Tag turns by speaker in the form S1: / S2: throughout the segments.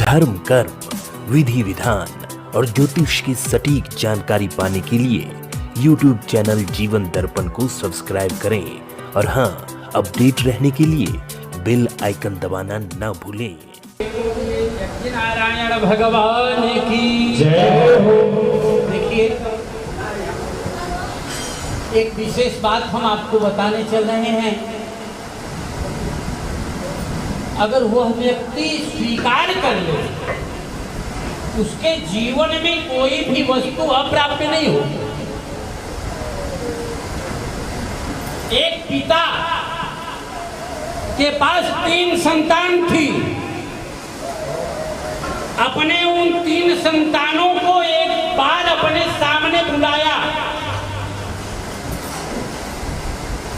S1: धर्म, कर्म, विधि विधान और ज्योतिष की सटीक जानकारी पाने के लिए YouTube चैनल जीवन दर्पण को सब्सक्राइब करें और हाँ, अपडेट रहने के लिए बेल आइकन दबाना ना भूलें।
S2: नारायण भगवान की जय हो। देखिए, एक विशेष बात हम आपको बताने चल रहे हैं। अगर वह व्यक्ति स्वीकार कर ले, उसके जीवन में कोई भी वस्तु अप्राप्य नहीं हो। एक पिता के पास 3 संतान थी। अपने उन 3 संतानों को एक बार अपने सामने बुलाया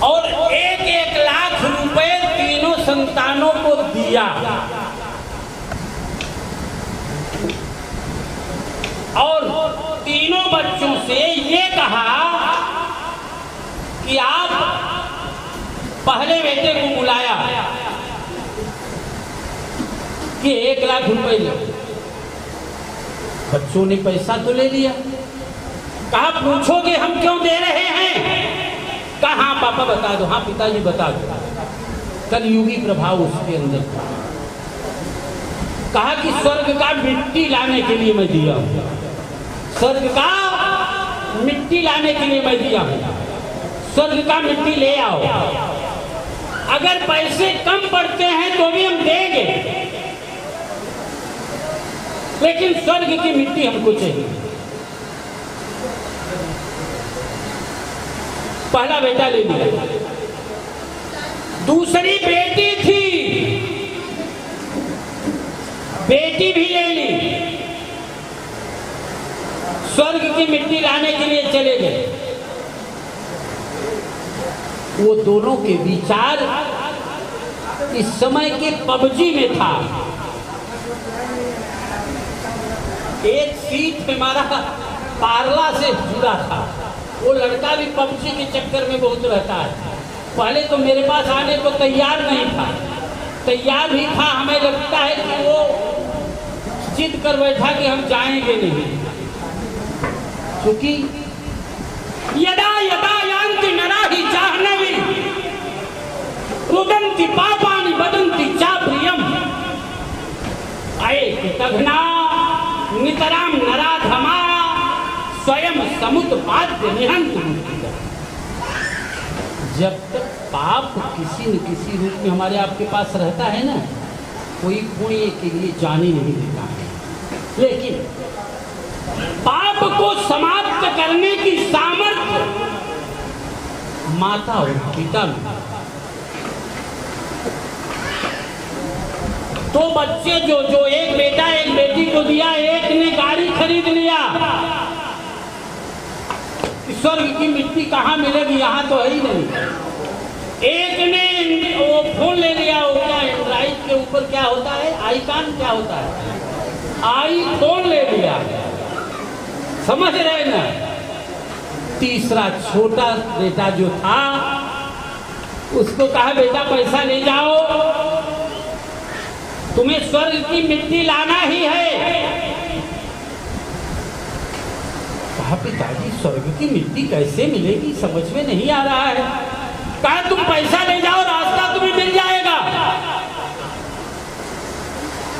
S2: और 1-1 लाख रुपए तीनों संतानों को दिया और तीनों बच्चों से ये कहा कि आप पहले बेटे को बुलाया कि 1 लाख रुपए लो। बच्चों ने पैसा तो ले लिया। कहा पूछोगे हम क्यों दे रहे हैं? कहा हाँ पापा बता दो। हाँ पिताजी बता दो। कलयुगी प्रभाव उसके अंदर था। कहा कि स्वर्ग का मिट्टी लाने के लिए मैं दिया हूं। स्वर्ग का मिट्टी लाने के लिए मैं दिया हूं। स्वर्ग का मिट्टी ले आओ। अगर पैसे कम पड़ते हैं तो भी हम देंगे, लेकिन स्वर्ग की मिट्टी हमको चाहिए। पहला बेटा ले लिया। दूसरी बेटी थी, बेटी भी ले ली। स्वर्ग की मिट्टी लाने के लिए चले गए। वो दोनों के विचार इस समय के पबजी में था। एक सीट हमारा पार्ला से जुड़ा था। वो लड़का भी पबजी के चक्कर में बहुत रहता है। पहले तो मेरे पास आने को तैयार नहीं था। तैयार भी था, हमें लगता है कि वो जिद कर बैठा कि हम जाएंगे नहीं, क्योंकि यदा यदा यान्ति नराहि जाह्नवी रुदन्ति पापानि वदन्ति चा प्रियम अये तघ्ना नितराम नराधमा स्वयं समुत्पाद्य निहन्ति। जब तक पाप किसी न किसी रूप में हमारे आपके पास रहता है ना, कोई पुण्य के लिए जान ही नहीं देता है। लेकिन पाप को समाप्त करने की सामर्थ्य माता और पिता में। तो बच्चे जो एक बेटा एक बेटी को दिया, एक ने गाड़ी खरीद लिया। स्वर्ग की मिट्टी कहाँ मिलेगी, यहाँ तो है ही नहीं। एक ने वो फोन ले लिया। वो क्या एंड्रॉइड के ऊपर क्या होता है, आईकॉन क्या होता है, आईफोन ले लिया। समझ रहे ना। तीसरा छोटा बेटा जो था, उसको कहा बेटा पैसा ले जाओ, तुम्हें स्वर्ग की मिट्टी लाना ही है। कहा पिताजी स्वर्ग की मिट्टी कैसे मिलेगी, समझ में नहीं आ रहा है। कहा तुम पैसा ले जाओ, रास्ता तुम्हें मिल जाएगा।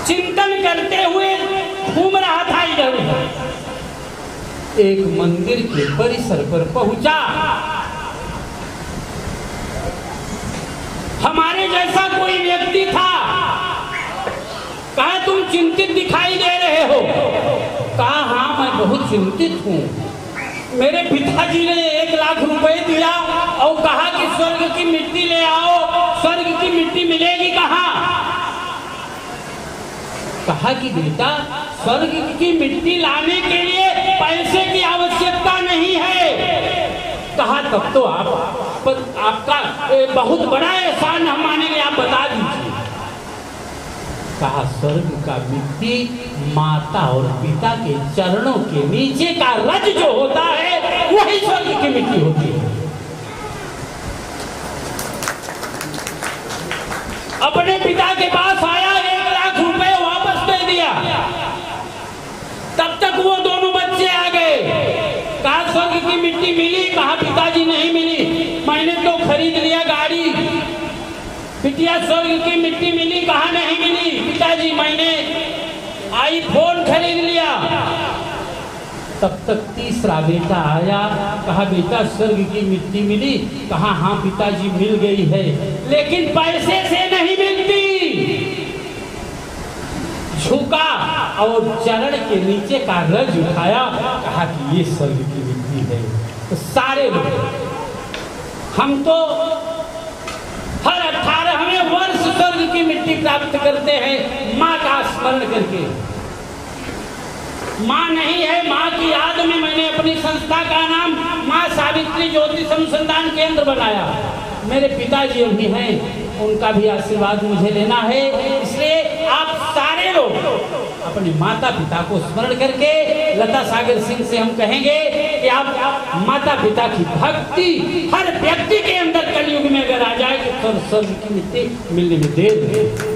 S2: चिंतन करते हुए घूम रहा था इधर उधर। एक मंदिर के परिसर पर पहुंचा। हमारे जैसा कोई व्यक्ति था। कहा तुम चिंतित दिखाई दे रहे हो। कहा हाँ मैं बहुत चिंतित हूँ। मेरे पिताजी ने 1 लाख रुपए दिया और कहा कि स्वर्ग की मिट्टी ले आओ। स्वर्ग की मिट्टी मिलेगी कहाँ? कहा कि बेटा स्वर्ग की मिट्टी लाने के लिए पैसे की आवश्यकता नहीं है। कहा तब तो आपका बहुत बड़ा एहसान हम मानेंगे, आप बता दीजिए। कहा स्वर्ग का मिट्टी माता और पिता के चरणों के नीचे का रज जो होता है वही स्वर्ग की मिट्टी होती है। अपने पिता के पास आया, 1 लाख रुपए वापस दे दिया। पिताजी नहीं मिली, मैंने तो खरीद लिया गाड़ी। बिटिया स्वर्ग की मिट्टी मिली, कहाँ नहीं मिली पिताजी, मैंने आईफोन खरीद लिया। तब तक तीसरा बेटा आया, कहा बेटा स्वर्ग की मिट्टी मिली, कहा हाँ पिताजी मिल गई है, लेकिन पैसे से नहीं मिलती। झुका और चरण के नीचे का रज उठाया, कहा कि ये स्वर्ग की मिट्टी है। तो सारे लोग हम तो हर 18वें वर्ष स्वर्ग की मिट्टी प्राप्त करते हैं माँ का स्मरण करके। माँ नहीं है, माँ की याद में मैंने अपनी संस्था का नाम माँ सावित्री ज्योतिष अनुसंधान केंद्र बनाया। मेरे पिताजी अभी हैं, उनका भी आशीर्वाद मुझे लेना है। इसलिए आप सारे लोग अपने माता पिता को स्मरण करके, लता सागर सिंह से हम कहेंगे कि आप माता पिता की भक्ति हर व्यक्ति के अंदर कलयुग में अगर आ जाए तो स्वर्ग की मिट्टी मिलने में देर है।